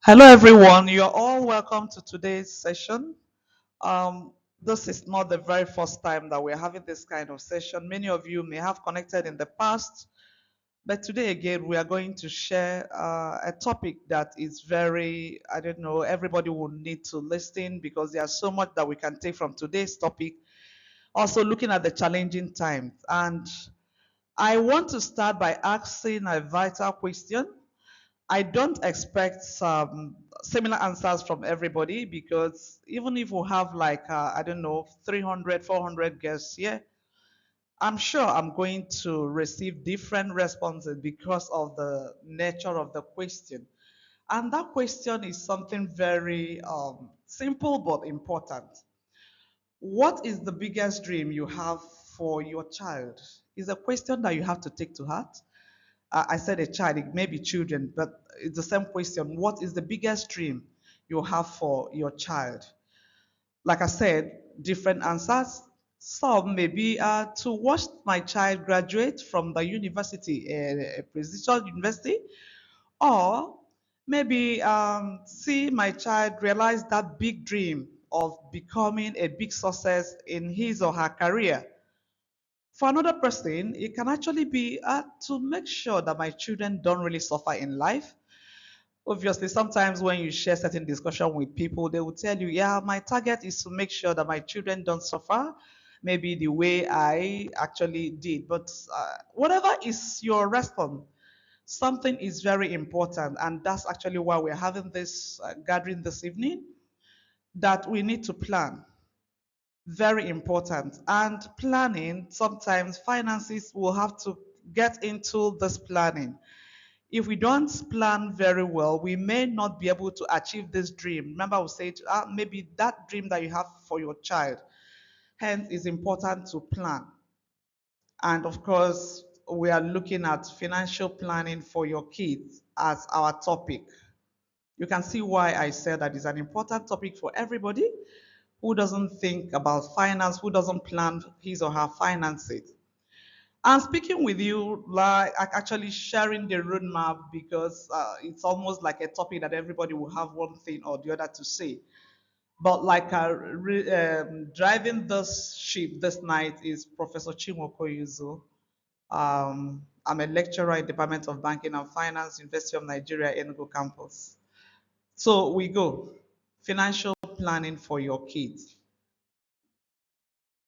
Hello, everyone. You're all welcome to today's session. This is not the very first time that we're having this kind of session. Many of you may have connected in the past, but today again, we are going to share a topic that is very, I don't know, everybody will need to listen because there's so much that we can take from today's topic. Also, looking at the challenging times. And I want to start by asking a vital question. I don't expect some similar answers from everybody because even if we have like, I don't know, 300, 400 guests here, I'm sure I'm going to receive different responses because of the nature of the question. And that question is something very simple but important. What is the biggest dream you have for your child? Is a question that you have to take to heart. I said a child, it may be children, but it's the same question. What is the biggest dream you have for your child? Like I said, different answers. Some may be to watch my child graduate from the university, a prestigious university, or maybe see my child realize that big dream of becoming a big success in his or her career. For another person, it can actually be to make sure that my children don't really suffer in life. Obviously, sometimes when you share certain discussion with people, they will tell you, yeah, my target is to make sure that my children don't suffer, maybe the way I actually did. But whatever is your response, something is very important. And that's actually why we're having this gathering this evening, that we need to plan. Very important. And planning, sometimes finances will have to get into this planning. If we don't plan very well, we may not be able to achieve this dream. Remember, I said maybe that dream that you have for your child. Hence, it's important to plan. And of course, we are looking at financial planning for your kids as our topic. You can see why I said that is an important topic for everybody who doesn't think about finance, who doesn't plan his or her finances. I'm speaking with you, like actually sharing the roadmap because it's almost like a topic that everybody will have one thing or the other to say. But like driving this ship this night is Professor Chinwe Okoyeuzu. I'm a lecturer in Department of Banking and Finance, University of Nigeria, Enugu campus. So we go. Financial planning for your kids.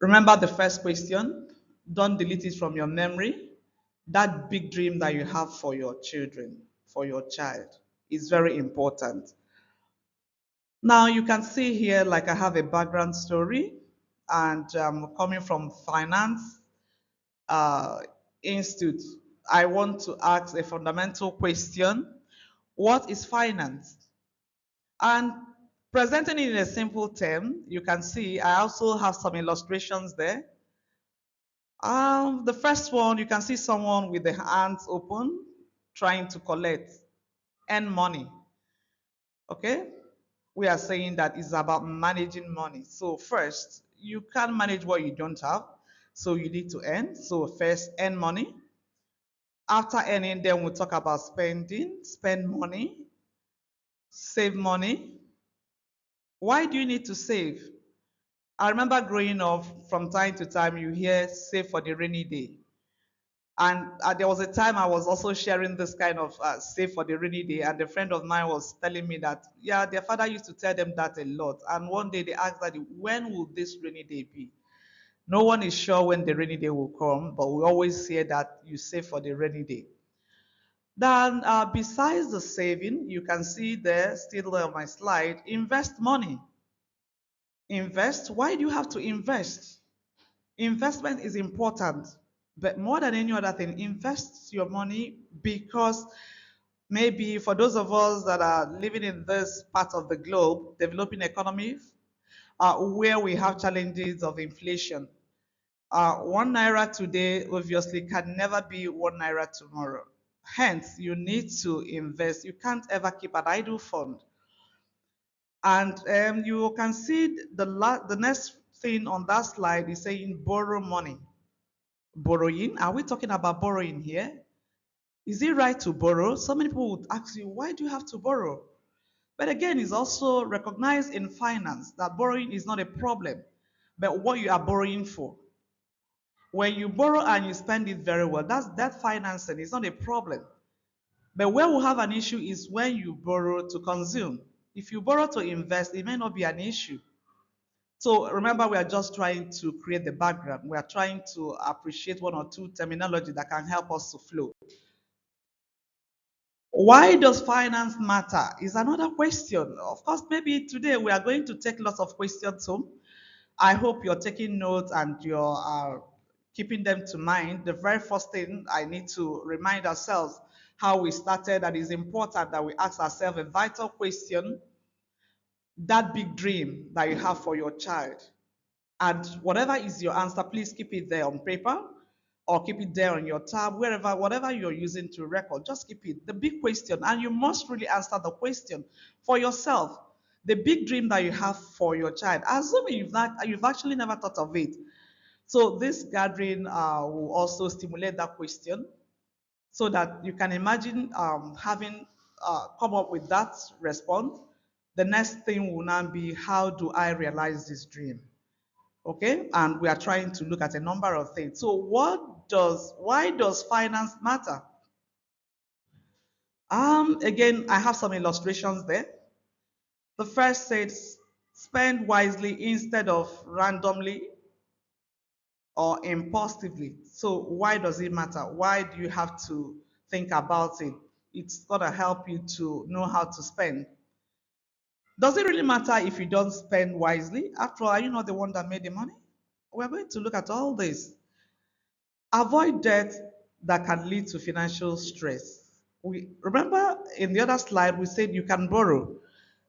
Remember the first question. Don't delete it from your memory. That big dream that you have for your children, for your child, is very important. Now you can see here, like I have a background story, and coming from finance uh, institute, I want to ask a fundamental question: what is finance? And presenting it in a simple term, you can see I also have some illustrations there. The first one, you can see someone with the hands open, trying to collect, earn money. Okay? We are saying that it's about managing money. So first, you can't manage what you don't have. So you need to earn. So first, earn money. After earning, then we'll talk about spending, spend money, save money. Why do you need to save? I remember growing up, from time to time, you hear save for the rainy day. And there was a time I was also sharing this kind of save for the rainy day, and a friend of mine was telling me that, yeah, their father used to tell them that a lot. And one day they asked that, when will this rainy day be? No one is sure when the rainy day will come, but we always say that you save for the rainy day. Then, besides the saving, you can see there, still there on my slide, invest money. Invest. Why do you have to invest? Investment is important, but more than any other thing, invest your money because maybe for those of us that are living in this part of the globe, developing economies, where we have challenges of inflation. 1 naira today obviously can never be 1 naira tomorrow. Hence, you need to invest. You can't ever keep an idle fund. And you can see the next thing on that slide is saying borrow money. Borrowing? Are we talking about borrowing here? Is it right to borrow? So many people would ask you, why do you have to borrow? But again, it's also recognized in finance that borrowing is not a problem, but what you are borrowing for. When you borrow and you spend it very well, that's that financing is not a problem. But where we have an issue is when you borrow to consume. If you borrow to invest, it may not be an issue. So remember, we are just trying to create the background. We are trying to appreciate one or two terminology that can help us to flow. Why does finance matter? Is another question. Of course, maybe today we are going to take lots of questions home. I hope you're taking notes and you're keeping them to mind. The very first thing I need to remind ourselves how we started, that is important that we ask ourselves a vital question, that big dream that you have for your child. And whatever is your answer, please keep it there on paper or keep it there on your tab, wherever, whatever you're using to record, just keep it. The big question, and you must really answer the question for yourself. The big dream that you have for your child, assuming you've actually never thought of it. So this gathering will also stimulate that question so that you can imagine having come up with that response. The next thing will now be, how do I realize this dream? Okay, and we are trying to look at a number of things. So why does finance matter? Again, I have some illustrations there. The first says, spend wisely instead of randomly or impulsively. So why does it matter? Why do you have to think about it? It's gonna help you to know how to spend. Does it really matter if you don't spend wisely? After all, are you not the one that made the money? We're going to look at all this. Avoid debt that can lead to financial stress. We remember in the other slide we said you can borrow.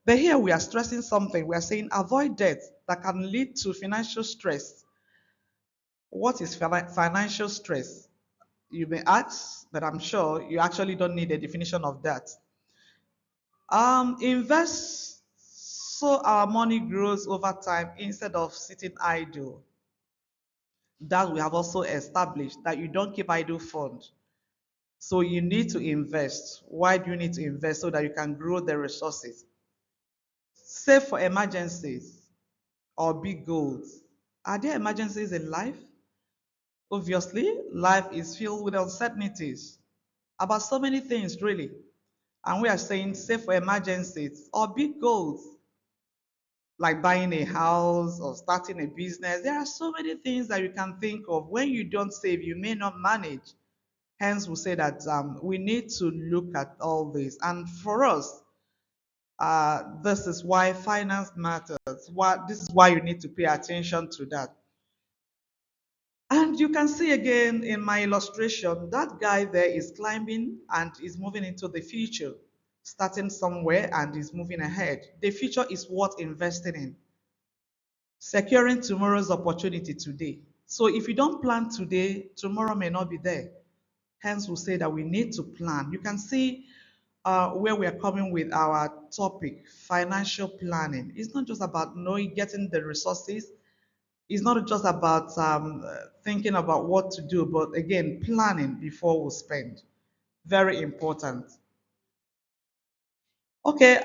But here we are stressing something. We are saying avoid debt that can lead to financial stress. What is financial stress? You may ask, but I'm sure you actually don't need a definition of that. Invest so our money grows over time instead of sitting idle. That we have also established that you don't keep idle funds. So you need to invest. Why do you need to invest? So that you can grow the resources. Save for emergencies or big goals. Are there emergencies in life? Obviously, life is filled with uncertainties about so many things, really. And we are saying save for emergencies or big goals, like buying a house or starting a business. There are so many things that you can think of. When you don't save, you may not manage. Hence, we say that we need to look at all this. And for us, this is why finance matters. This is why you need to pay attention to that. And you can see again in my illustration, that guy there is climbing and is moving into the future, starting somewhere and is moving ahead. The future is worth investing in, securing tomorrow's opportunity today. So if you don't plan today, tomorrow may not be there. Hence, we say that we need to plan. You can see where we are coming with our topic, financial planning. It's not just about knowing, getting the resources. It's not just about thinking about what to do, but again, planning before we spend. Very important. Okay,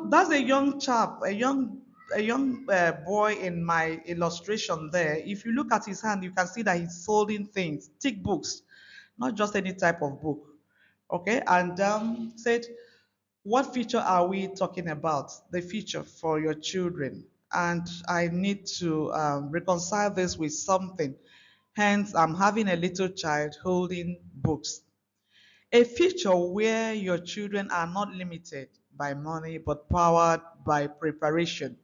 that's a young chap, a young boy in my illustration there. If you look at his hand, you can see that he's holding things, thick books, not just any type of book. Okay, and said, what feature are we talking about? The feature for your children. And I need to reconcile this with something. Hence, I'm having a little child holding books. A future where your children are not limited by money but powered by preparation.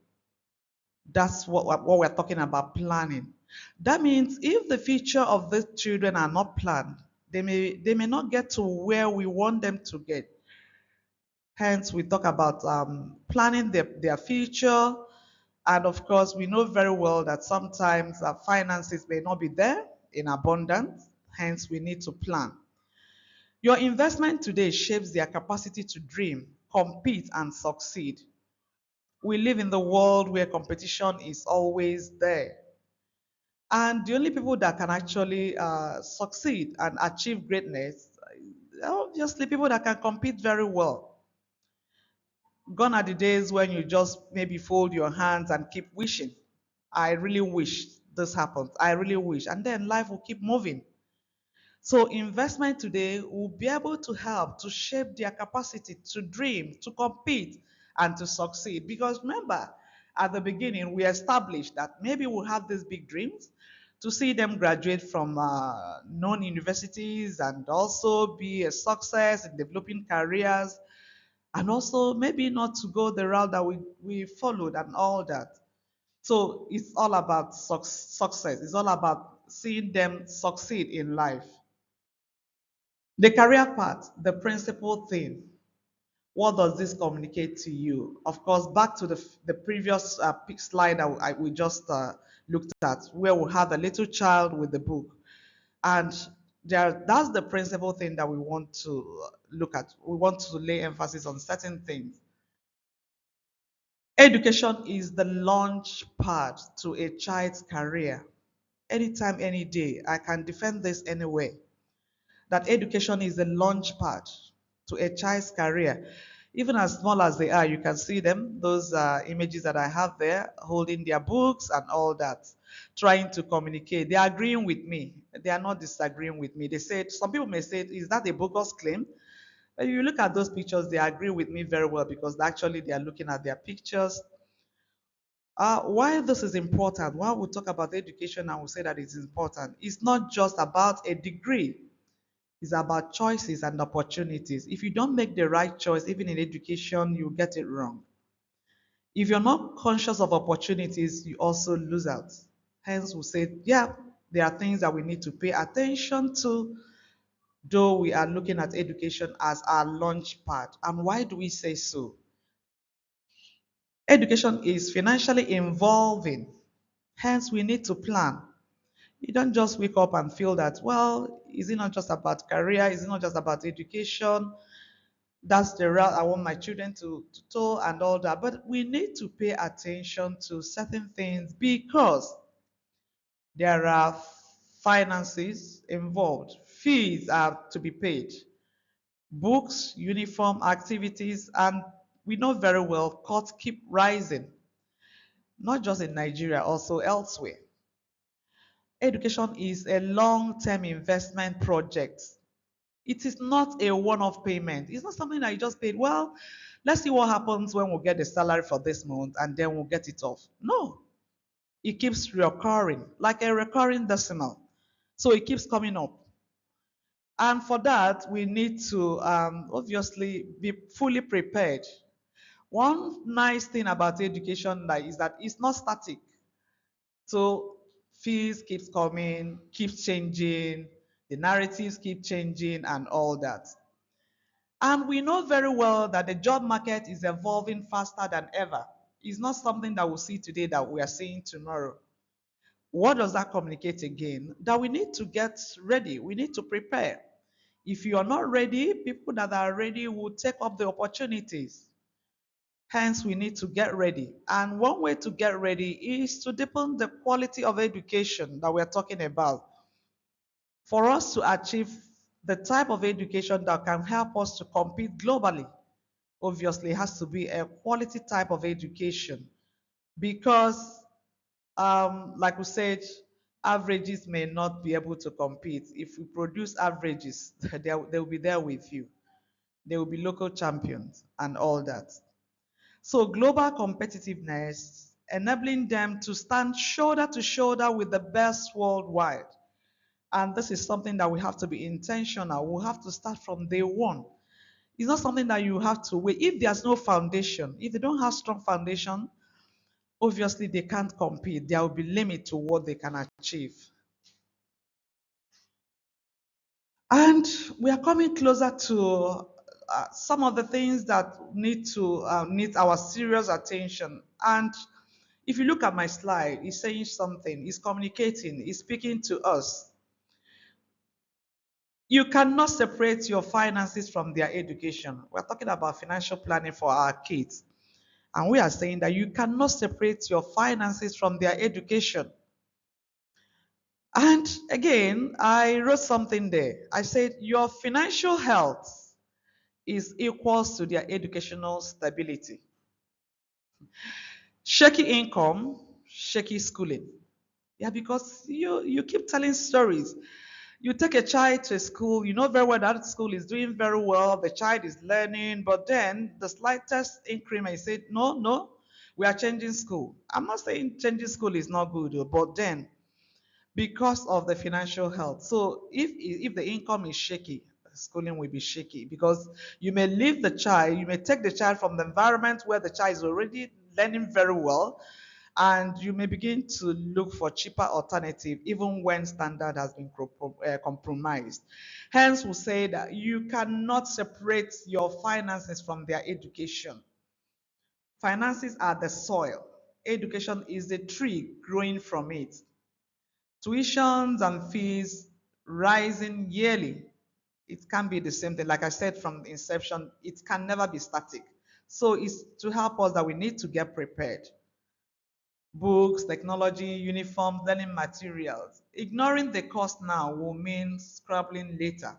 That's what we're talking about, planning. That means if the future of the children are not planned, they may not get to where we want them to get. Hence, we talk about planning their future. And of course, we know very well that sometimes finances may not be there in abundance. Hence, we need to plan. Your investment today shapes their capacity to dream, compete, and succeed. We live in the world where competition is always there. And the only people that can actually succeed and achieve greatness, obviously, people that can compete very well. Gone are the days when you just maybe fold your hands and keep wishing. I really wish this happens. I really wish. And then life will keep moving. So investment today will be able to help to shape their capacity to dream, to compete, and to succeed. Because remember, at the beginning, we established that maybe we'll have these big dreams to see them graduate from known universities and also be a success in developing careers, and also maybe not to go the route that we followed and all that. So it's all about success. It's all about seeing them succeed in life. The career part, the principal thing. What does this communicate to you? Of course, back to the previous slide that we just looked at, where we have a little child with the book. And that's the principal thing that we want to look at. We want to lay emphasis on certain things. Education is the launch pad to a child's career. Anytime, any day, I can defend this anyway. That education is the launch pad to a child's career. Even as small as they are, you can see them, those images that I have there, holding their books and all that, trying to communicate. They are agreeing with me. They are not disagreeing with me. They said, some people may say, is that a bogus claim? But if you look at those pictures, they agree with me very well because actually they are looking at their pictures. Why this is important, why we talk about education and we say that it's important, it's not just about a degree. It's about choices and opportunities. If you don't make the right choice, even in education, you get it wrong. If you're not conscious of opportunities, you also lose out. Hence, we say, yeah, there are things that we need to pay attention to, though we are looking at education as our launch pad. And why do we say so? Education is financially involving. Hence, we need to plan. You don't just wake up and feel that, well, is it not just about career? Is it not just about education? That's the route I want my children to toe and all that. But we need to pay attention to certain things because there are finances involved. Fees are to be paid. Books, uniform, activities, and we know very well costs keep rising, not just in Nigeria, also elsewhere. Education is a long-term investment project. It is not a one-off payment. It's not something that you just paid. Well, let's see what happens when we get the salary for this month and then we'll get it off. No, it keeps recurring, like a recurring decimal. So it keeps coming up. And for that, we need to obviously be fully prepared. One nice thing about education is that it's not static. So fees keeps coming, keeps changing, the narratives keep changing and all that. And we know very well that the job market is evolving faster than ever. It's not something that we'll see today that we are seeing tomorrow. What does that communicate again? That we need to get ready. We need to prepare. If you are not ready, people that are ready will take up the opportunities. Hence, we need to get ready. And one way to get ready is to deepen the quality of education that we're talking about. For us to achieve the type of education that can help us to compete globally, obviously it has to be a quality type of education because, like we said, averages may not be able to compete. If we produce averages, they'll be there with you. They will be local champions and all that. So global competitiveness, enabling them to stand shoulder to shoulder with the best worldwide. And this is something that we have to be intentional. We have to start from day one. It's not something that you have to wait. If there's no foundation, if they don't have strong foundation, obviously they can't compete. There will be limit to what they can achieve. And we are coming closer to some of the things that need our serious attention. And if you look at my slide, it's saying something, it's communicating, it's speaking to us. You cannot separate your finances from their education. We're talking about financial planning for our kids. And we are saying that you cannot separate your finances from their education. And again, I wrote something there. I said, your financial health is equals to their educational stability. Shaky income, shaky schooling. Yeah, because you keep telling stories. You take a child to a school, you know very well that school is doing very well, the child is learning, but then the slightest increment, you say, no, no, we are changing school. I'm not saying changing school is not good, but then because of the financial health. So if the income is shaky, schooling will be shaky because you may leave the child, you may take the child from the environment where the child is already learning very well, and you may begin to look for cheaper alternative even when standard has been compromised. Hence, we say that you cannot separate your finances from their education. Finances are the soil. Education is the tree growing from it. Tuitions and fees rising yearly. It can be the same thing. Like I said from the inception, it can never be static. So it's to help us that we need to get prepared. Books, technology, uniforms, learning materials. Ignoring the cost now will mean scrabbling later.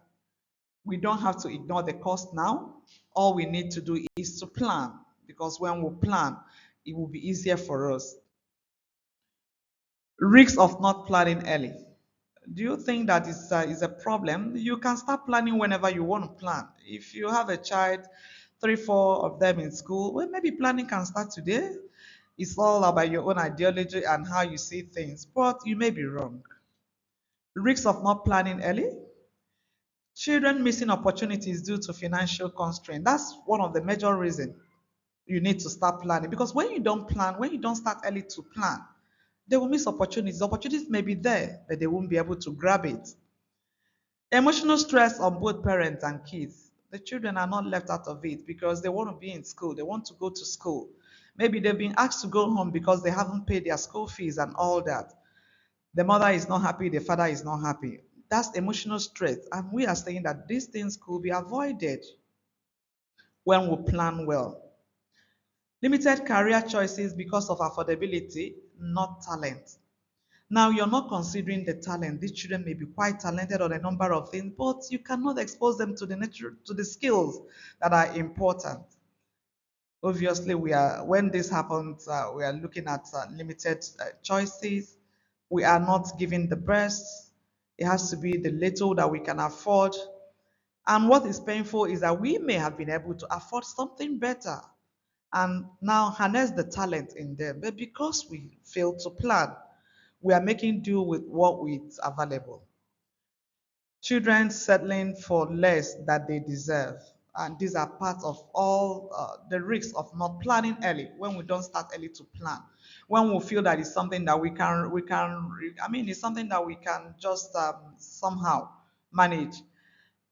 We don't have to ignore the cost now. All we need to do is to plan, because when we plan, it will be easier for us. Risks of not planning early. Do you think that is a problem? You can start planning whenever you want to plan. If you have a child, three, four of them in school, well, maybe planning can start today. It's all about your own ideology and how you see things, but you may be wrong. Risks of not planning early. Children missing opportunities due to financial constraint. That's one of the major reasons you need to start planning. Because when you don't plan, when you don't start early to plan, they will miss opportunities. Opportunities may be there, but they won't be able to grab it. Emotional stress on both parents and kids. The children are not left out of it because they want to be in school. They want to go to school. Maybe they've been asked to go home because they haven't paid their school fees and all that. The mother is not happy, the father is not happy. That's emotional stress. And we are saying that these things could be avoided when we plan well. Limited career choices because of affordability, not talent. Now, you're not considering the talent. These children may be quite talented on a number of things, but you cannot expose them to the nature, to the skills that are important. Obviously, we are when this happens, we are looking at limited choices. We are not giving the best. It has to be the little that we can afford. And what is painful is that we may have been able to afford something better and now harness the talent in them. But because we fail to plan, we are making do with what is available. Children settling for less than they deserve. And these are part of all the risks of not planning early when we don't start early to plan. When we feel that it's something that I mean, it's something that we can just somehow manage.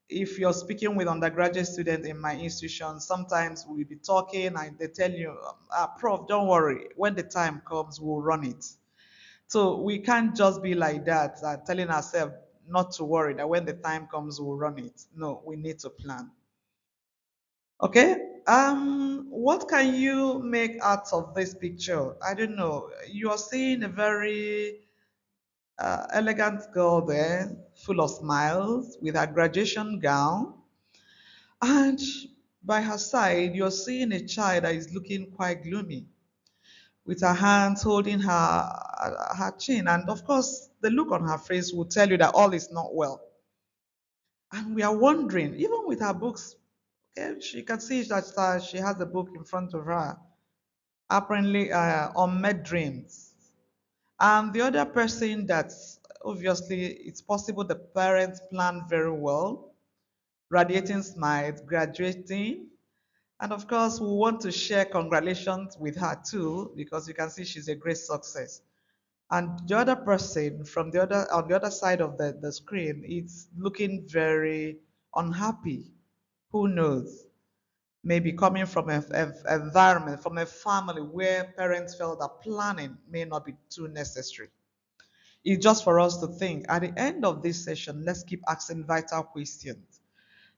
If you're speaking with undergraduate students in my institution, sometimes we'll be talking and they tell you, Prof, don't worry, when the time comes, we'll run it. So we can't just be like that, telling ourselves not to worry that when the time comes, we'll run it. No, we need to plan. Okay. What can you make out of this picture? I don't know. You are seeing a very elegant girl there, full of smiles, with her graduation gown. And by her side, you're seeing a child that is looking quite gloomy, with her hands holding her chin. And of course, the look on her face will tell you that all is not well. And we are wondering, even with her books, okay, she can see that she has a book in front of her, apparently unmet dreams. And the other person that obviously it's possible the parents planned very well, radiating smiles, graduating. And of course, we want to share congratulations with her too, because you can see she's a great success. And the other person from the other on the other side of the screen is looking very unhappy. Who knows? Maybe coming from a environment, from a family where parents felt that planning may not be too necessary. It's just for us to think. At the end of this session, let's keep asking vital questions.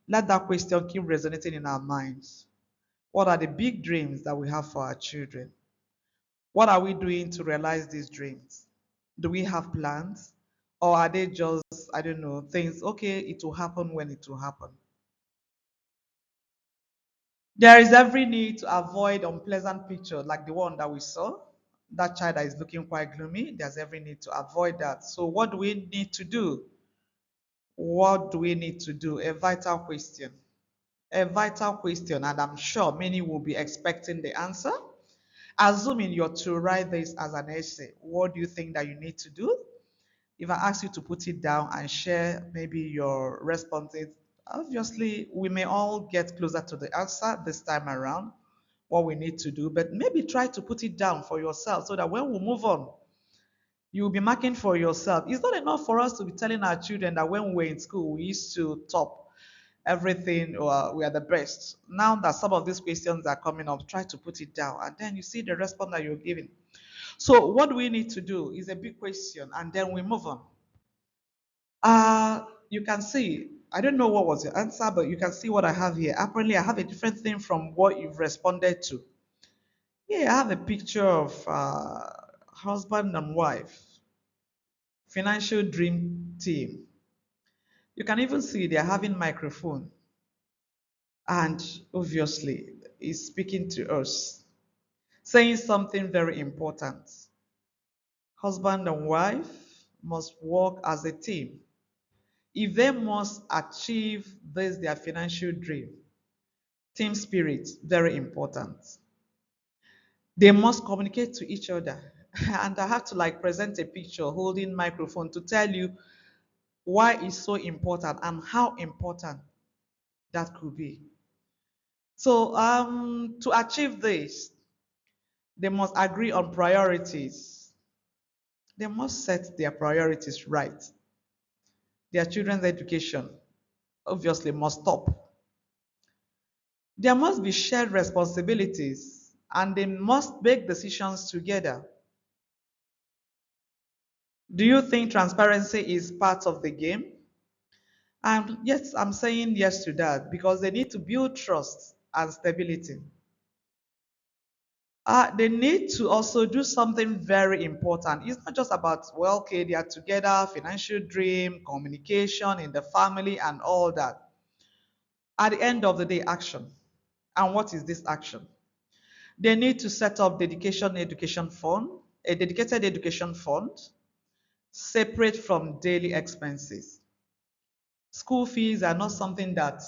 Let that question keep resonating in our minds. What are the big dreams that we have for our children? What are we doing to realize these dreams? Do we have plans? Or are they just, I don't know, things, okay, it will happen when it will happen? There is every need to avoid unpleasant pictures like the one that we saw. That child that is looking quite gloomy, there's every need to avoid that. So, what do we need to do? What do we need to do? A vital question. A vital question, and I'm sure many will be expecting the answer. Assuming you're to write this as an essay, what do you think that you need to do? If I ask you to put it down and share maybe your responses, obviously we may all get closer to the answer this time around, what we need to do, but maybe try to put it down for yourself so that when we move on, you'll be marking for yourself. It's not enough for us to be telling our children that when we were in school, we used to top everything or we are the best. Now that some of these questions are coming up, try to put it down and then you see the response that you're giving. So, what do we need to do is a big question, and then we move on. You can see, I don't know what was your answer, but you can see what I have here. Apparently, I have a different thing from what you've responded to. Yeah, I have a picture of husband and wife, financial dream team. You can even see they're having microphone, and obviously, is speaking to us, saying something very important. Husband and wife must work as a team. If they must achieve this, their financial dream, team spirit, very important. They must communicate to each other. And I have to like present a picture holding microphone to tell you why it's so important and how important that could be. So to achieve this, they must agree on priorities. They must set their priorities right. Their children's education obviously must stop. There must be shared responsibilities and they must make decisions together. Do you think transparency is part of the game? And yes, I'm saying yes to that because they need to build trust and stability. They need to also do something very important. It's not just about, well, okay, they are together, financial dream, communication in the family, and all that. At the end of the day, action. And what is this action? They need to set up a dedicated education fund, separate from daily expenses. School fees are not something that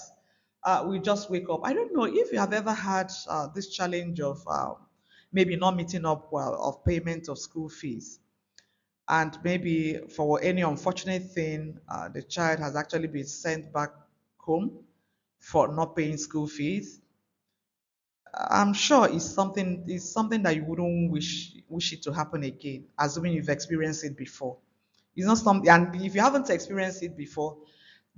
we just wake up. I don't know if you have ever had this challenge of maybe not meeting up well of payment of school fees. And maybe for any unfortunate thing, the child has actually been sent back home for not paying school fees. I'm sure it's something that you wouldn't wish it to happen again, assuming you've experienced it before. It's not something, and if you haven't experienced it before,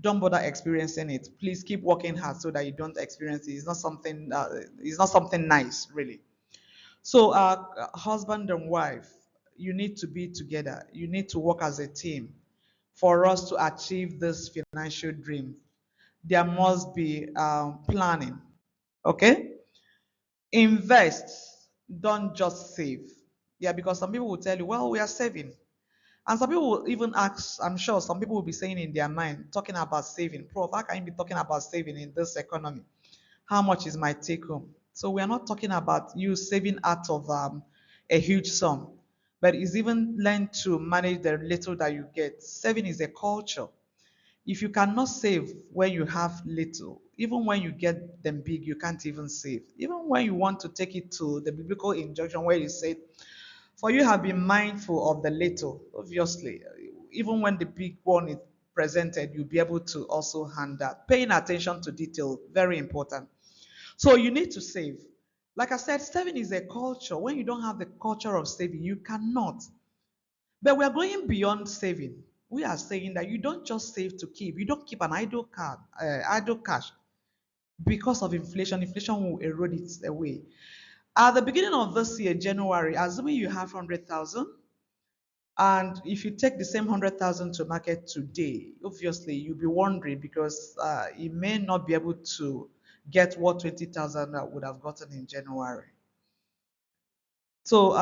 don't bother experiencing it. Please keep working hard so that you don't experience it. It's not something. It's not something nice, really. So, husband and wife, you need to be together. You need to work as a team for us to achieve this financial dream. There must be planning. Okay, invest. Don't just save. Yeah, because some people will tell you, well, we are saving. And some people will even ask, I'm sure some people will be saying in their mind, talking about saving. Prof, how can you be talking about saving in this economy? How much is my take home? So we are not talking about you saving out of a huge sum, but it's even learn to manage the little that you get. Saving is a culture. If you cannot save when you have little, even when you get them big, you can't even save. Even when you want to take it to the biblical injunction where you say, for you have been mindful of the little, obviously. Even when the big one is presented, you'll be able to also handle that. Paying attention to detail, very important. So you need to save. Like I said, saving is a culture. When you don't have the culture of saving, you cannot. But we are going beyond saving. We are saying that you don't just save to keep. You don't keep an idle cash because of inflation. Inflation will erode it away. At the beginning of this year, January, assuming you have 100,000, and if you take the same 100,000 to market today, obviously you'll be wondering because you may not be able to get what 20,000 would have gotten in January. So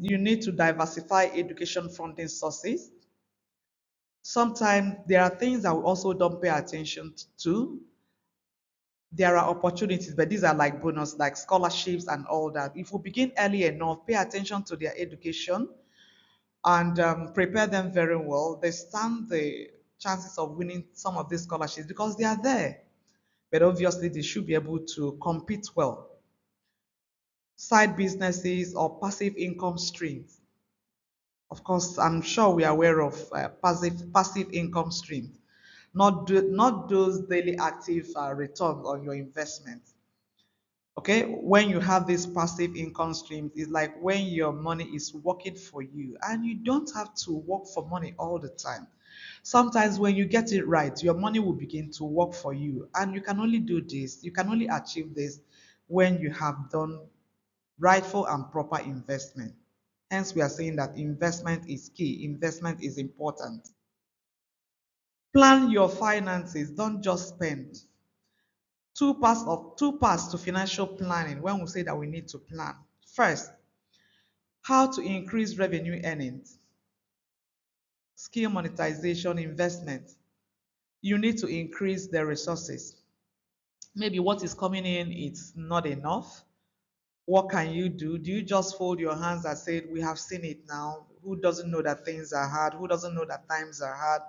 you need to diversify education funding sources. Sometimes there are things that we also don't pay attention to. There are opportunities, but these are like bonus, like scholarships and all that. If we begin early enough, pay attention to their education, and prepare them very well, they stand the chances of winning some of these scholarships because they are there. But obviously, they should be able to compete well. Side businesses or passive income streams. Of course, I'm sure we are aware of passive income streams, not those daily active returns on your investment. Okay, when you have this passive income streams, it's like when your money is working for you, and you don't have to work for money all the time. Sometimes when you get it right, your money will begin to work for you, and you can only do this, you can only achieve this when you have done rightful and proper investment. Hence, we are saying that investment is key, investment is important. Plan your finances, don't just spend. Two parts to financial planning when we say that we need to plan. First, how to increase revenue earnings, skill monetization, investment. You need to increase the resources. Maybe what is coming in is not enough. What can you do? Do you just fold your hands and say, we have seen it now? Who doesn't know that things are hard? Who doesn't know that times are hard?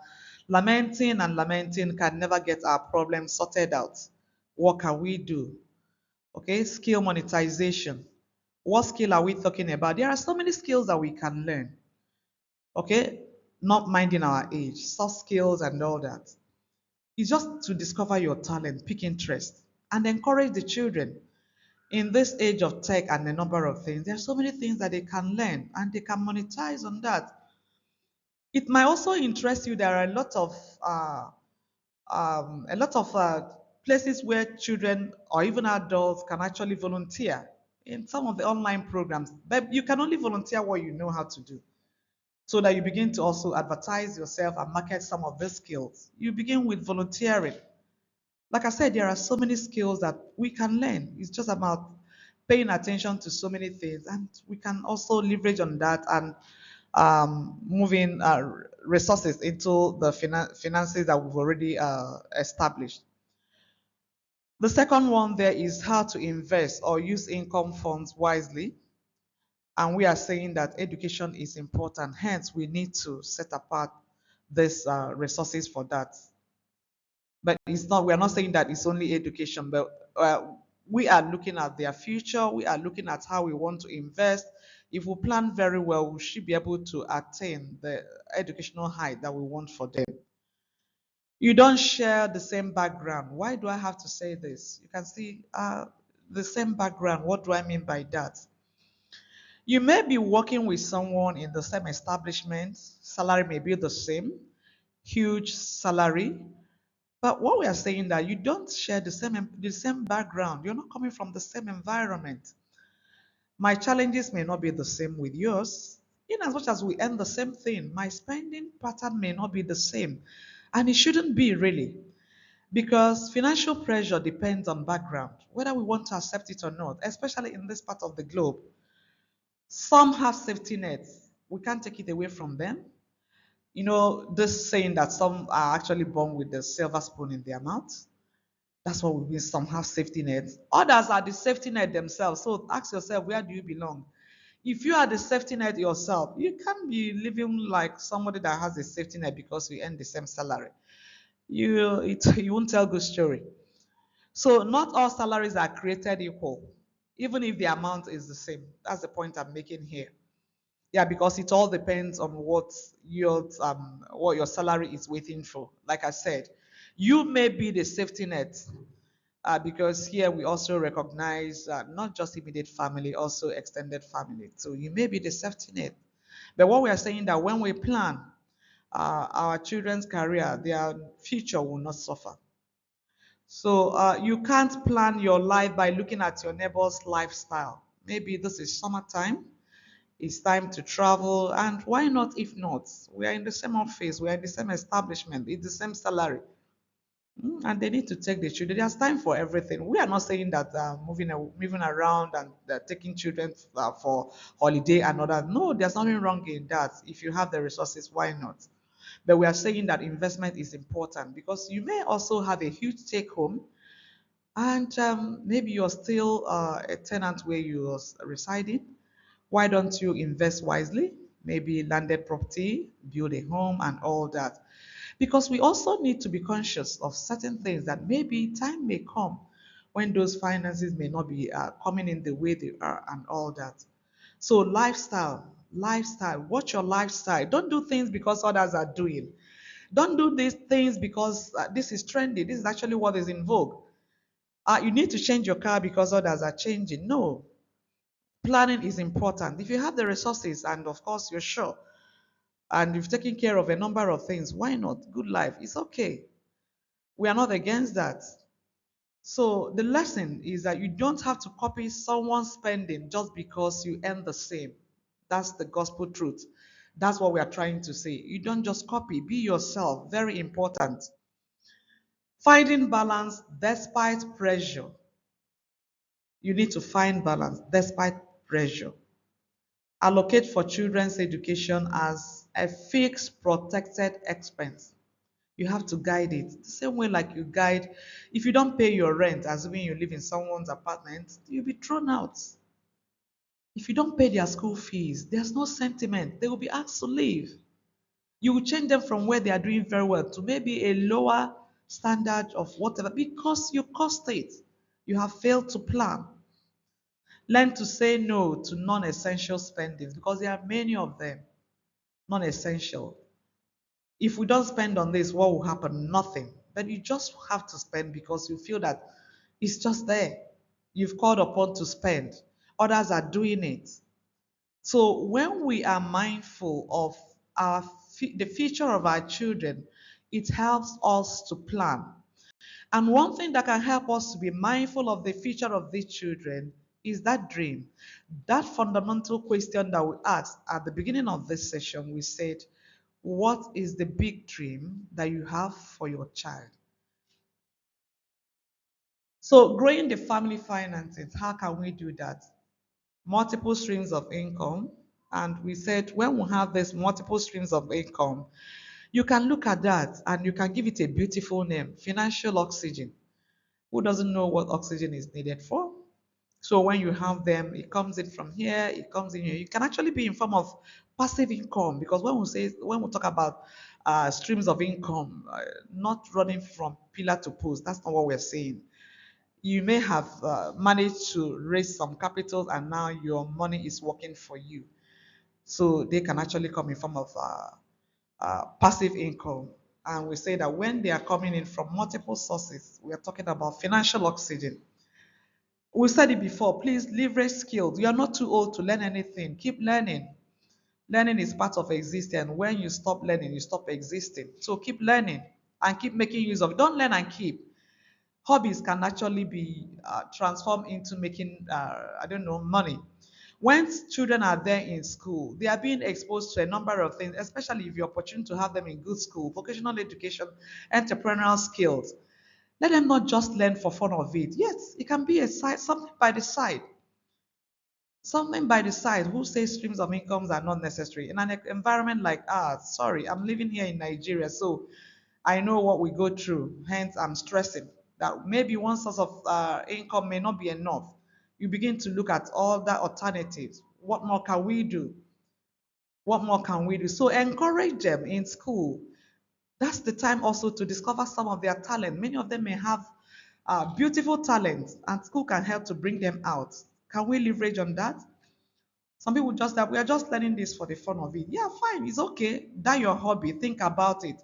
Lamenting and lamenting can never get our problems sorted out. What can we do? Okay, skill monetization. What skill are we talking about? There are so many skills that we can learn. Okay, not minding our age, soft skills and all that. It's just to discover your talent, pick interest, and encourage the children. In this age of tech and a number of things, there are so many things that they can learn and they can monetize on that. It might also interest you. There are a lot of places where children or even adults can actually volunteer in some of the online programs. But you can only volunteer what you know how to do, so that you begin to also advertise yourself and market some of these skills. You begin with volunteering. Like I said, there are so many skills that we can learn. It's just about paying attention to so many things, and we can also leverage on that and moving resources into the finances that we've already established. The second one there is how to invest or use income funds wisely. And we are saying that education is important. Hence, we need to set apart these resources for that. But it's not, we are not saying that it's only education, but we are looking at their future. We are looking at how we want to invest. If we plan very well, we should be able to attain the educational height that we want for them. You don't share the same background. Why do I have to say this? You can see the same background. What do I mean by that? You may be working with someone in the same establishment, salary may be the same, huge salary, but what we are saying that you don't share the same background. You're not coming from the same environment. My challenges may not be the same with yours. In as much as we earn the same thing, my spending pattern may not be the same. And it shouldn't be really. Because financial pressure depends on background, whether we want to accept it or not, especially in this part of the globe. Some have safety nets. We can't take it away from them. You know, this saying that some are actually born with the silver spoon in their mouth. That's what we mean. Some have safety nets. Others are the safety net themselves. So ask yourself, where do you belong? If you are the safety net yourself, you can't be living like somebody that has a safety net because you earn the same salary. You won't tell good story. So not all salaries are created equal, even if the amount is the same. That's the point I'm making here. Yeah, because it all depends on what your salary is waiting for. Like I said, you may be the safety net, because here we also recognize not just immediate family, also extended family. So you may be the safety net. But what we are saying that when we plan our children's career, their future will not suffer. So you can't plan your life by looking at your neighbor's lifestyle. Maybe this is summertime, it's time to travel, and why not if not? We are in the same office, we are in the same establishment, it's the same salary. And they need to take the children. There's time for everything. We are not saying that moving around and taking children for holiday and all that. No, there's nothing wrong in that. If you have the resources, why not? But we are saying that investment is important because you may also have a huge take home And maybe you're still a tenant where you're residing. Why don't you invest wisely? Maybe landed property, build a home, and all that. Because we also need to be conscious of certain things that maybe time may come when those finances may not be coming in the way they are, and all that. So, lifestyle, watch your lifestyle. Don't do things because others are doing. Don't do these things because this is trendy. This is actually what is in vogue. You need to change your car because others are changing. No, planning is important. If you have the resources and of course you're sure and you've taken care of a number of things, why not? Good life. It's okay. We are not against that. So the lesson is that you don't have to copy someone's spending just because you earn the same. That's the gospel truth. That's what we are trying to say. You don't just copy, be yourself. Very important. Finding balance despite pressure. You need to find balance despite pressure. Allocate for children's education as a fixed protected expense. You have to guide it the same way like you guide. If you don't pay your rent, assuming you live in someone's apartment, you'll be thrown out. If you don't pay their school fees, there's no sentiment, they will be asked to leave. You will change them from where they are doing very well to maybe a lower standard of whatever because you cost it. You have failed to plan. Learn to say no to non-essential spendings because there are many of them non-essential. If we don't spend on this, what will happen? Nothing. But you just have to spend because you feel that it's just there. You've called upon to spend. Others are doing it. So when we are mindful of the future of our children, it helps us to plan. And one thing that can help us to be mindful of the future of these children is that dream. That fundamental question that we asked at the beginning of this session, we said, what is the big dream that you have for your child? So, growing the family finances, how can we do that? Multiple streams of income. And we said, when we have this multiple streams of income, you can look at that and you can give it a beautiful name, financial oxygen. Who doesn't know what oxygen is needed for? So when you have them, it comes in from here, it comes in here. You can actually be in form of passive income because when we talk about streams of income, not running from pillar to post, that's not what we're saying. You may have managed to raise some capital and now your money is working for you. So they can actually come in form of passive income. And we say that when they are coming in from multiple sources, we are talking about financial oxygen. We said it before, please leverage skills. You are not too old to learn anything. Keep learning. Learning is part of existence. When you stop learning, you stop existing. So keep learning and keep making use of it. Don't learn and keep. Hobbies can actually be transformed into making, I don't know, money. When children are there in school, they are being exposed to a number of things, especially if you're opportune to have them in good school, vocational education, entrepreneurial skills. Let them not just learn for fun of it. Yes, it can be a side, something by the side. Something by the side. Who says streams of incomes are not necessary? In an environment like ours, sorry, I'm living here in Nigeria, so I know what we go through. Hence, I'm stressing that maybe one source of income may not be enough. You begin to look at all the alternatives. What more can we do? What more can we do? So encourage them in school. That's the time also to discover some of their talent. Many of them may have beautiful talents, and school can help to bring them out. Can we leverage on that? Some people just that we are just learning this for the fun of it. Yeah, fine, it's okay. That your hobby. Think about it.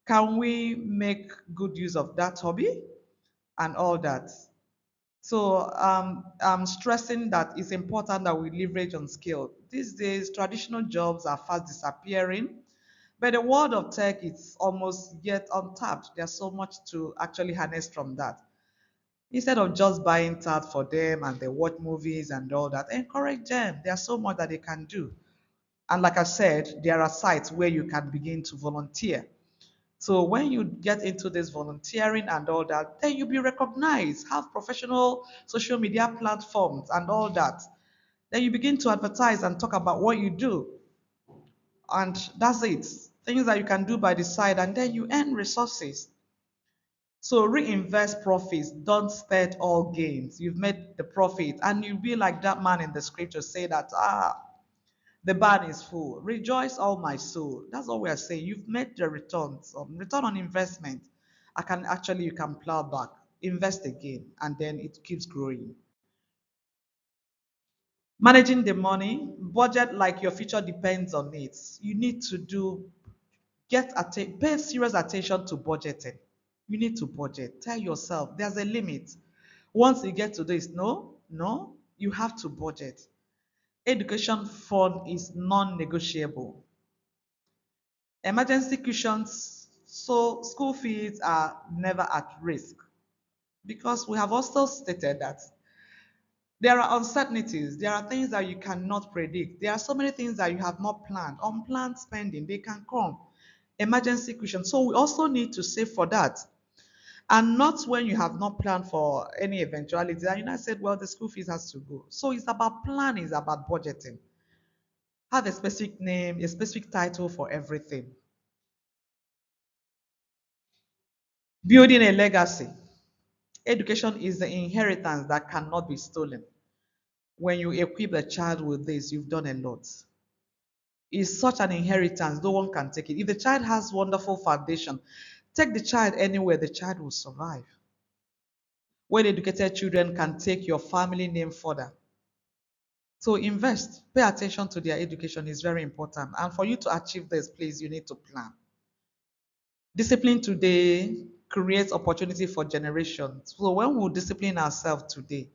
Can we make good use of that hobby and all that? So I'm stressing that it's important that we leverage on skill. These days, traditional jobs are fast disappearing, but the world of tech is almost yet untapped. There's so much to actually harness from that. Instead of just buying tabs for them and they watch movies and all that, encourage them. There's so much that they can do. And like I said, there are sites where you can begin to volunteer. So when you get into this volunteering and all that, then you'll be recognized, have professional social media platforms and all that. Then you begin to advertise and talk about what you do. And that's it. Things that you can do by the side, and then you earn resources. So reinvest profits, don't spend all gains. You've made the profit, and you'll be like that man in the scripture say that, the barn is full. Rejoice, all my soul. That's all we are saying. You've made the returns, return on investment. You can plow back, invest again, and then it keeps growing. Managing the money, budget like your future depends on it. You need to pay serious attention to budgeting. You need to budget. Tell yourself there's a limit. Once you get to this, no, no, you have to budget. Education fund is non-negotiable. Emergency cushions, so school fees are never at risk because we have also stated that there are uncertainties, there are things that you cannot predict, there are so many things that you have not planned. Unplanned spending, they can come. Emergency cushion. So we also need to save for that. And not when you have not planned for any eventuality. And you know, I said, well, the school fees has to go. So it's about planning, it's about budgeting. Have a specific name, a specific title for everything. Building a legacy. Education is the inheritance that cannot be stolen. When you equip a child with this, you've done a lot. It's such an inheritance, no one can take it. If the child has wonderful foundation, take the child anywhere, the child will survive. Well educated children can take your family name further. So invest, pay attention to their education is very important. And for you to achieve this, please, you need to plan. Discipline today creates opportunity for generations. So when we discipline ourselves today,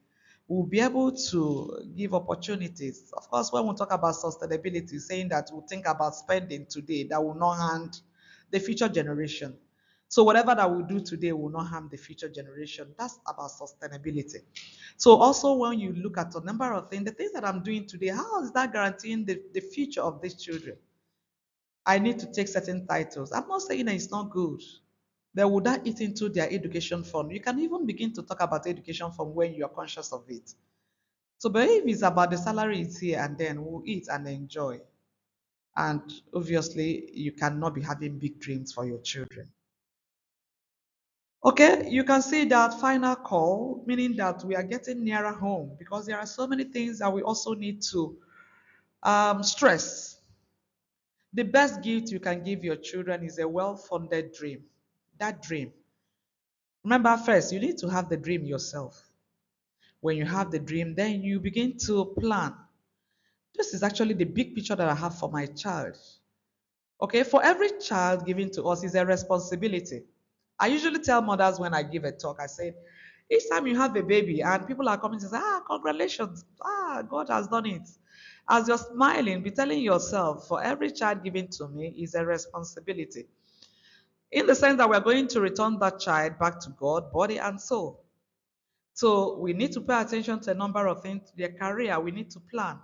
we'll be able to give opportunities. Of course, when we talk about sustainability, saying that we'll think about spending today that will not harm the future generation. So whatever that we do today will not harm the future generation. That's about sustainability. So also when you look at a number of things, the things that I'm doing today, how is that guaranteeing the future of these children? I need to take certain titles. I'm not saying that it's not good. But would that eat into their education fund? You can even begin to talk about education fund when you are conscious of it. So, but if it's about the salary is here and then we'll eat and enjoy. And obviously, you cannot be having big dreams for your children. Okay, you can see that final call, meaning that we are getting nearer home because there are so many things that we also need to stress. The best gift you can give your children is a well funded dream. That dream. Remember, first, you need to have the dream yourself. When you have the dream, then you begin to plan. This is actually the big picture that I have for my child. Okay, for every child given to us is a responsibility. I usually tell mothers when I give a talk, I say, each time you have a baby and people are coming to say, congratulations, God has done it. As you're smiling, be telling yourself, for every child given to me is a responsibility. In the sense that we're going to return that child back to God, body and soul. So we need to pay attention to a number of things. Their career, we need to plan.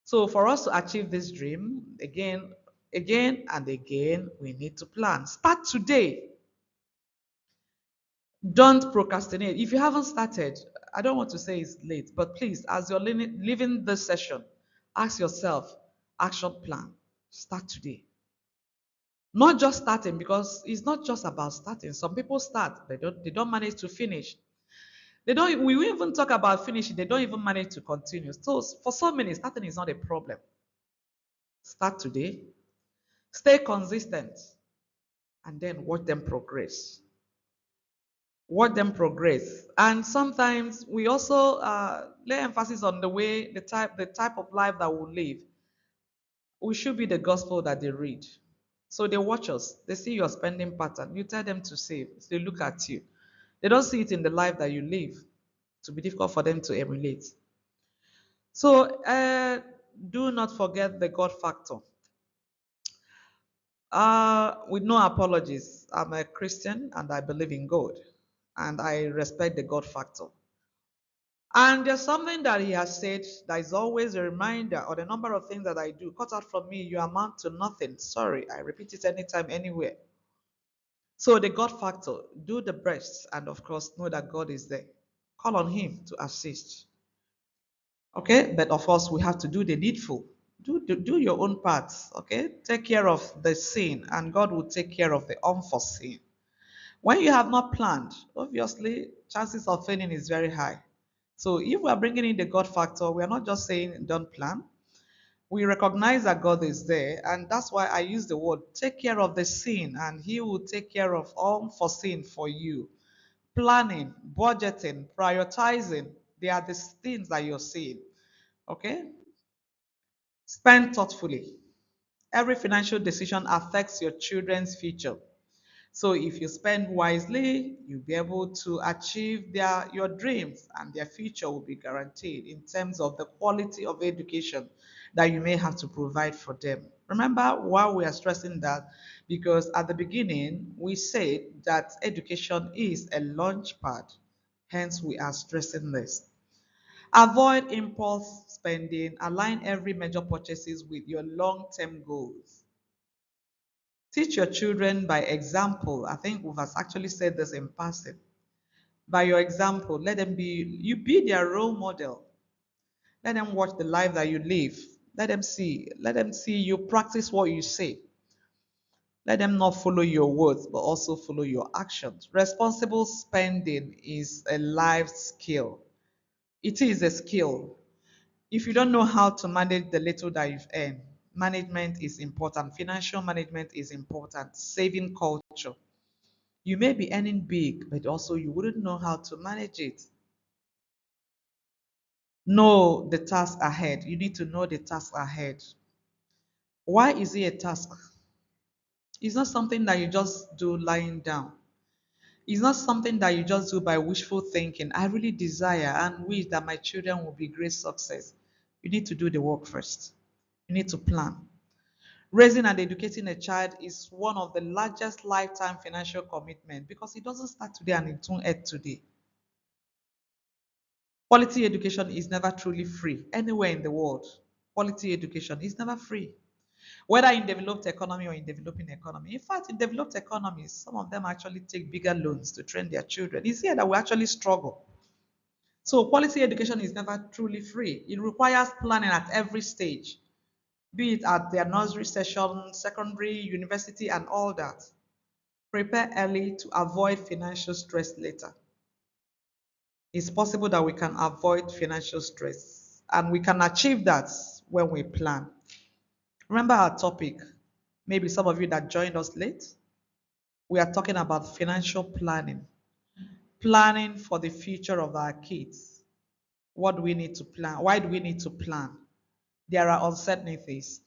So for us to achieve this dream, again and again, we need to plan. Start today. Don't procrastinate. If you haven't started, I don't want to say it's late, but please, as you're leaving this session, ask yourself, action plan. Start today. Not just starting, because it's not just about starting. Some people start, they don't manage to finish. They don't we will even talk about finishing, they don't even manage to continue. So for so many, starting is not a problem. Start today, stay consistent, and then watch them progress. Watch them progress. And sometimes we also lay emphasis on the type of life that we live. We should be the gospel that they read. So they watch us, they see your spending pattern. You tell them to save, they look at you. They don't see it in the life that you live. To be difficult for them to emulate. So do not forget the God factor. With no apologies, I'm a Christian and I believe in God. And I respect the God factor. And there's something that he has said that is always a reminder, or the number of things that I do. Cut out from me, you amount to nothing. Sorry, I repeat it anytime, anywhere. So the God factor, do the best, and of course, know that God is there. Call on him to assist. Okay, but of course, we have to do the needful. Do your own parts. Okay, take care of the sin, and God will take care of the unforeseen. When you have not planned, obviously, chances of failing is very high. So if we are bringing in the God factor, we are not just saying don't plan. We recognize that God is there, and that's why I use the word take care of the sin, and He will take care of all foreseen for you. Planning, budgeting, prioritizing, they are the things that you're seeing. Okay? Spend thoughtfully. Every financial decision affects your children's future. So if you spend wisely, you'll be able to achieve your dreams, and their future will be guaranteed in terms of the quality of education that you may have to provide for them. Remember why we are stressing that? Because at the beginning, we said that education is a launch pad. Hence, we are stressing this. Avoid impulse spending. Align every major purchases with your long-term goals. Teach your children by example. I think we've actually said this in passing. By your example, let them be, you be their role model. Let them watch the life that you live. Let them see you practice what you say. Let them not follow your words, but also follow your actions. Responsible spending is a life skill. It is a skill. If you don't know how to manage the little that you've earned, management is important. Financial management is important. Saving culture. You may be earning big, but also you wouldn't know how to manage it. Know the task ahead. You need to know the task ahead. Why is it a task? It's not something that you just do lying down. It's not something that you just do by wishful thinking. I really desire and wish that my children will be great success. You need to do the work first. You need to plan. Raising and educating a child is one of the largest lifetime financial commitment because it doesn't start today and it won't end today. Quality education is never truly free anywhere in the world. Quality education is never free, whether in developed economy or in developing economy. In fact, in developed economies, some of them actually take bigger loans to train their children. It's here that we actually struggle. So quality education is never truly free. It requires planning at every stage, be it at their nursery session, secondary, university, and all that. Prepare early to avoid financial stress later. It's possible that we can avoid financial stress, and we can achieve that when we plan. Remember our topic. Maybe some of you that joined us late, we are talking about financial planning. Planning for the future of our kids. What do we need to plan? Why do we need to plan? There are uncertainties.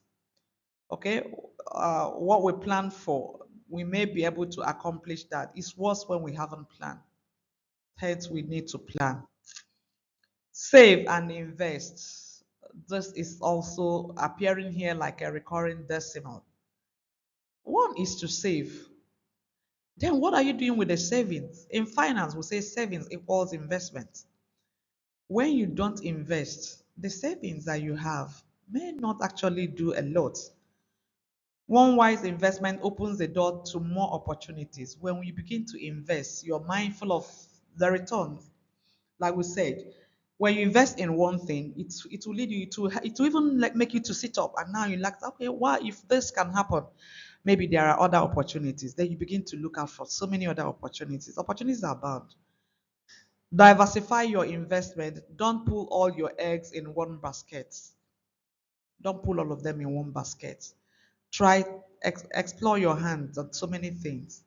Okay? What we plan for, we may be able to accomplish that. It's worse when we haven't planned. Hence, we need to plan. Save and invest. This is also appearing here like a recurring decimal. One is to save. Then what are you doing with the savings? In finance, we say savings equals investment. When you don't invest, the savings that you have may not actually do a lot. One wise investment opens the door to more opportunities. When you begin to invest, you're mindful of the returns. Like we said, when you invest in one thing, it will lead you to it will even like make you to sit up, and now you're like, okay, why if this can happen? Maybe there are other opportunities. Then you begin to look out for so many other opportunities. Opportunities are abound. Diversify your investment. Don't put all your eggs in one basket. Don't pull all of them in one basket. Try explore your hands on so many things.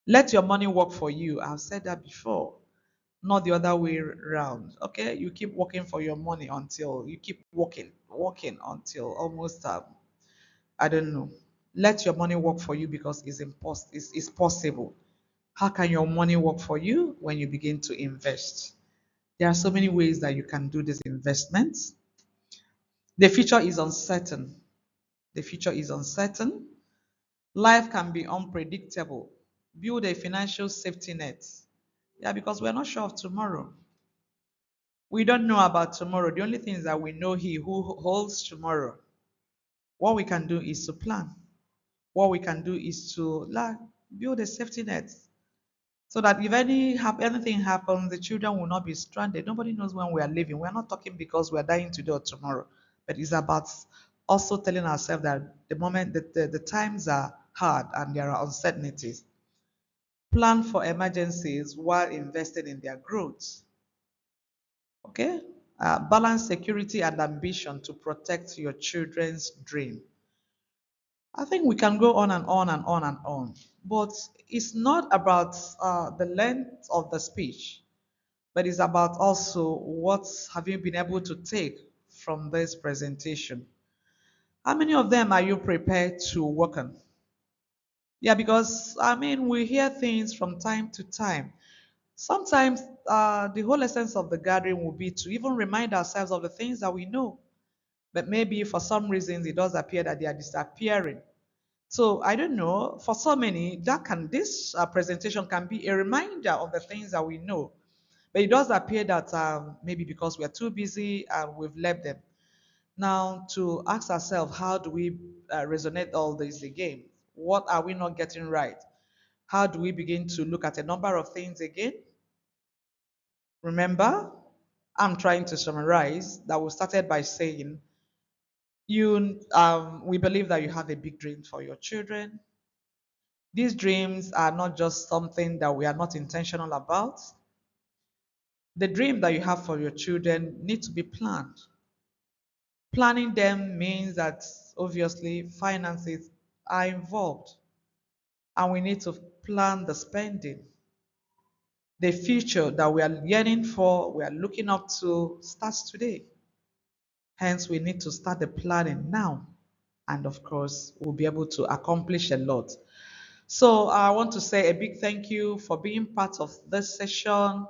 Let your money work for you. I've said that before, not the other way around. Okay, you keep working for your money until you keep working until almost I don't know. Let your money work for you because it's possible. How can your money work for you when you begin to invest? There are so many ways that you can do these investments. The future is uncertain. The future is uncertain. Life can be unpredictable. Build a financial safety net. Yeah, because we're not sure of tomorrow. We don't know about tomorrow. The only thing is that we know He who holds tomorrow. What we can do is to plan. What we can do is to build a safety net so that if anything happens, the children will not be stranded. Nobody knows when we are leaving. We are not talking because we are dying today or tomorrow, but it's about also telling ourselves that the moment that the times are hard and there are uncertainties. plan for emergencies while investing in their growth. Okay? Balance security and ambition to protect your children's dream. I think we can go on and on and on and on, but it's not about the length of the speech, but it's about also what have you been able to take from this presentation. How many of them are you prepared to work on? Yeah, because I mean, we hear things from time to time. Sometimes the whole essence of the gathering will be to even remind ourselves of the things that we know, but maybe for some reasons it does appear that they are disappearing. So I don't know. For so many, this presentation can be a reminder of the things that we know, but it does appear that maybe because we are too busy and we've left them. Now, to ask ourselves, how do we resonate all this again? What are we not getting right? How do we begin to look at a number of things again? Remember, I'm trying to summarize that we started by saying we believe that you have a big dream for your children. These dreams are not just something that we are not intentional about. The dream that you have for your children need to be planned. Planning them means that obviously finances are involved, and we need to plan the spending. The future that we are yearning for, we are looking up to, starts today. Hence, we need to start the planning now. And of course, we'll be able to accomplish a lot. So I want to say a big thank you for being part of this session.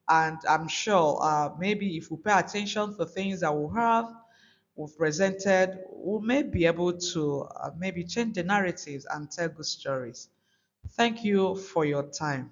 And I'm sure maybe if we pay attention to things that we have, we've presented, we may be able to maybe change the narratives and tell good stories. Thank you for your time.